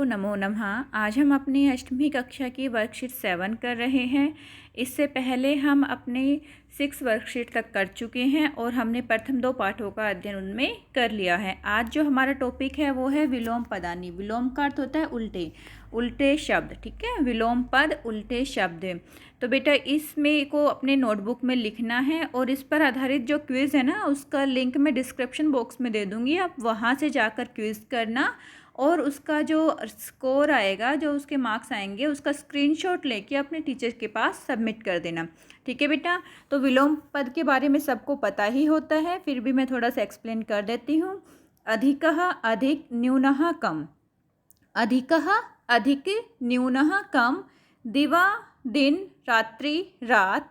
को नमो नमः। आज हम अपनी अष्टमी कक्षा की वर्कशीट 7 कर रहे हैं। इससे पहले हम अपने 6 वर्कशीट तक कर चुके हैं और हमने प्रथम 2 पाठों का अध्ययन उनमें कर लिया है। आज जो हमारा टॉपिक है वो है विलोम पदानी। विलोम का अर्थ होता है उल्टे उल्टे शब्द, ठीक है। विलोम पद उल्टे शब्द। तो बेटा इसमें को अपने नोटबुक में लिखना है और इस पर आधारित जो क्विज़ है ना उसका लिंक मैं डिस्क्रिप्शन बॉक्स में दे दूँगी। आप वहाँ से जाकर क्विज़ करना और उसका जो स्कोर आएगा, जो उसके मार्क्स आएंगे, उसका स्क्रीनशॉट लेके अपने टीचर के पास सबमिट कर देना, ठीक है बेटा। तो विलोम पद के बारे में सबको पता ही होता है, फिर भी मैं थोड़ा सा एक्सप्लेन कर देती हूँ। अधिकः अधिक, न्यूनः कम। अधिकः अधिक, न्यूनः कम। दिवा दिन, रात्रि रात।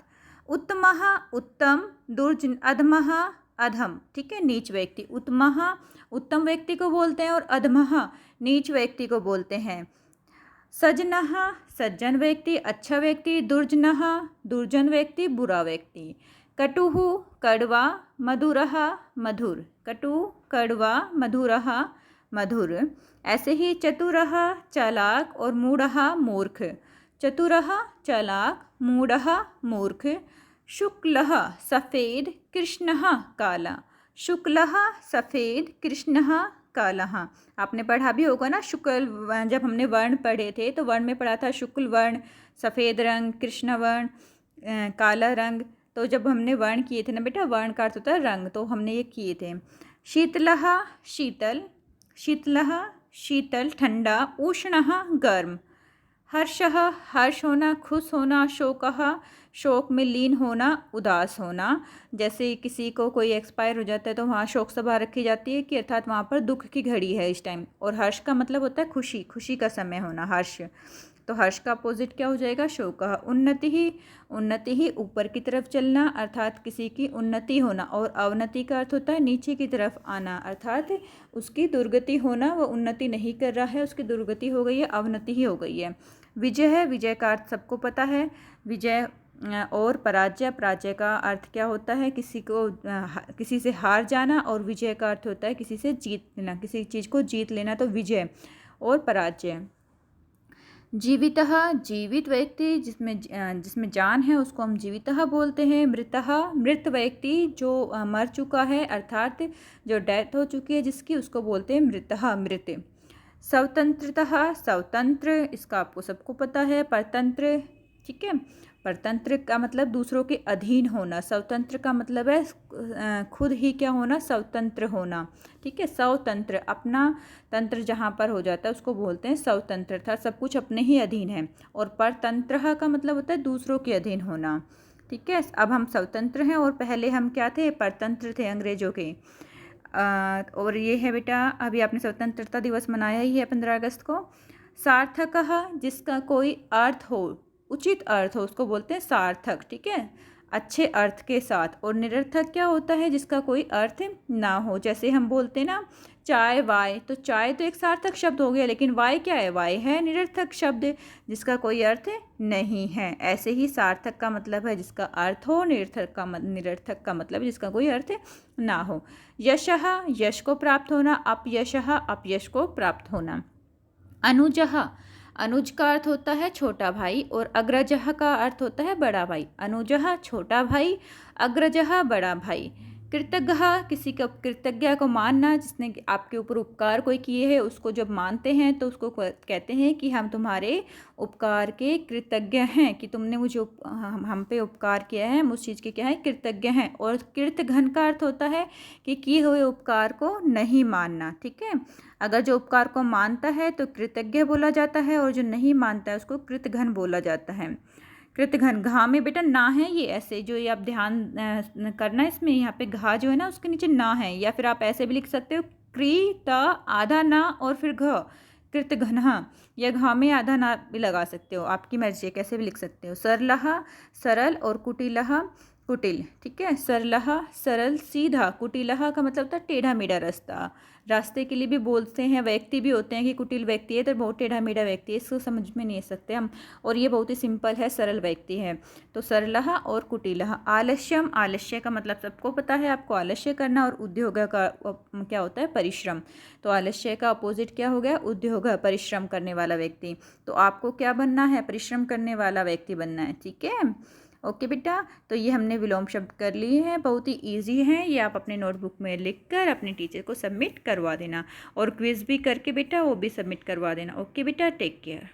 उत्तमः उत्तम, दुर्जन अधमः अधम, ठीक है, नीच व्यक्ति। उत्तमः उत्तम व्यक्ति को बोलते हैं और अधमः नीच व्यक्ति को बोलते हैं। सज्जनः सज्जन व्यक्ति, अच्छा व्यक्ति। दुर्जनः दुर्जन व्यक्ति, बुरा व्यक्ति। कटुः कड़वा, मधुरः मधुर। कटु कड़वा, मधुरः मधुर। ऐसे ही चतुरः चालाक और मूढ़ः मूर्ख। चतुरः चालाक, मूढ़ः मूर्ख। शुक्लः सफ़ेद, कृष्णः काला। शुक्लः सफ़ेद, कृष्णः कालः। आपने पढ़ा भी होगा ना, शुक्ल जब हमने वर्ण पढ़े थे तो वर्ण में पढ़ा था शुक्ल वर्ण, सफ़ेद रंग, कृष्ण वर्ण, काला रंग। तो जब हमने वर्ण किए थे ना बेटा, वर्ण का अर्थ होता है रंग, तो हमने ये किए थे। शीतलः शीतल, शीतलः शीतल ठंडा। उष्णः गर्म। हर्षः हर्ष होना, खुश होना। शोकः शोक में लीन होना, उदास होना। जैसे किसी को कोई एक्सपायर हो जाता है तो वहाँ शोक सभा रखी जाती है कि अर्थात वहाँ पर दुख की घड़ी है इस टाइम। और हर्ष का मतलब होता है खुशी, खुशी का समय होना, हर्ष। तो हर्ष का अपोजिट क्या हो जाएगा? शोकः। उन्नति ही ऊपर की तरफ चलना, अर्थात किसी की उन्नति होना। और अवनति का अर्थ होता है नीचे की तरफ आना, अर्थात उसकी दुर्गति होना, वो उन्नति नहीं कर रहा है, उसकी दुर्गति हो गई है, अवनति ही हो गई है। विजय है, विजय का अर्थ सबको पता है, विजय। और पराजय, पराजय का अर्थ क्या होता है? किसी से हार जाना। और विजय का अर्थ होता है किसी से जीत लेना, किसी चीज़ को जीत लेना, तो विजय और पराजय। जीवितः जीवित व्यक्ति, जिसमें जान है उसको हम जीवितः बोलते हैं। मृतः मृत व्यक्ति, जो मर चुका है, अर्थात जो डेथ हो चुकी है जिसकी, उसको बोलते हैं मृतः, मृत। स्वतंत्रतः स्वतंत्र, इसका आपको सबको पता है। परतंत्र, ठीक है। परतंत्र का मतलब दूसरों के अधीन होना। स्वतंत्र का मतलब है खुद ही क्या होना? स्वतंत्र होना, ठीक है। स्वतंत्र, अपना तंत्र जहाँ पर हो जाता है उसको बोलते हैं स्वतंत्र, था सब कुछ अपने ही अधीन है। और परतंत्र का मतलब होता है दूसरों के अधीन होना, ठीक है। अब हम स्वतंत्र हैं और पहले हम क्या थे? परतंत्र थे, अंग्रेजों के। और ये है बेटा, अभी आपने स्वतंत्रता दिवस मनाया ही है 15 अगस्त को। सार्थकः, जिसका कोई अर्थ हो, उचित अर्थ हो, उसको बोलते हैं सार्थक, ठीक है, अच्छे अर्थ के साथ। और निरर्थक क्या होता है? जिसका कोई अर्थ ना हो। जैसे हम बोलते हैं ना चाय वाय, तो चाय तो एक सार्थक शब्द हो गया, लेकिन वाय क्या है? वाय है निरर्थक शब्द, जिसका कोई अर्थ नहीं है। ऐसे ही सार्थक का मतलब है जिसका अर्थ हो, निरर्थक का मतलब जिसका कोई अर्थ ना हो। यशः, यश को प्राप्त होना। अपयशः, अपयश को प्राप्त होना। अनुजः, अनुज का अर्थ होता है छोटा भाई और अग्रजः का अर्थ होता है बड़ा भाई। अनुजः छोटा भाई, अग्रजः बड़ा भाई। कृतज्ञः, किसी का कृतज्ञ को मानना, जिसने आपके ऊपर उपकार कोई किए हैं उसको जब मानते हैं तो उसको कहते हैं कि हम तुम्हारे उपकार के कृतज्ञ हैं, कि तुमने मुझे हम पे उपकार किया है, हम उस चीज़ के क्या है? कृतज्ञ हैं। और कृतघ्न का अर्थ होता है कि किए हुए उपकार को नहीं मानना, ठीक है। अगर जो उपकार को मानता है तो कृतज्ञ बोला जाता है, और जो नहीं मानता है उसको कृतघ्न बोला जाता है। कृतघ्न, घा में बेटा ना है, ये ऐसे जो ये आप ध्यान करना, इसमें यहाँ पे घा जो है ना उसके नीचे ना है, या फिर आप ऐसे भी लिख सकते हो क्री त आधा ना और फिर घ, कृतघ्न, या घा में आधा ना भी लगा सकते हो, आपकी मर्जी है, कैसे भी लिख सकते हो। सरलः सरल और कुटिलः, कुटिल, ठीक है। सरलह सरल सीधा, कुटिलह का मतलब होता है टेढ़ा मेढ़ा रास्ता। रास्ते के लिए भी बोलते हैं, व्यक्ति भी होते हैं कि कुटिल व्यक्ति है तो बहुत टेढ़ा मेढ़ा व्यक्ति है, इसको समझ में नहीं सकते हम। और ये बहुत ही सिंपल है, सरल व्यक्ति है। तो सरलह और कुटिलह। आलस्यम, आलस्य का मतलब सबको पता है, आपको आलस्य करना। और उद्योग का क्या होता है, परिश्रम। तो आलस्य का अपोजिट क्या हो गया, उद्योग, परिश्रम करने वाला व्यक्ति। तो आपको क्या बनना है, परिश्रम करने वाला व्यक्ति बनना है, ठीक है। ओके बेटा, तो ये हमने विलोम शब्द कर लिए हैं, बहुत ही इजी हैं। ये आप अपने नोटबुक में लिखकर अपने टीचर को सबमिट करवा देना, और क्विज़ भी करके बेटा वो भी सबमिट करवा देना। ओके बेटा, टेक केयर।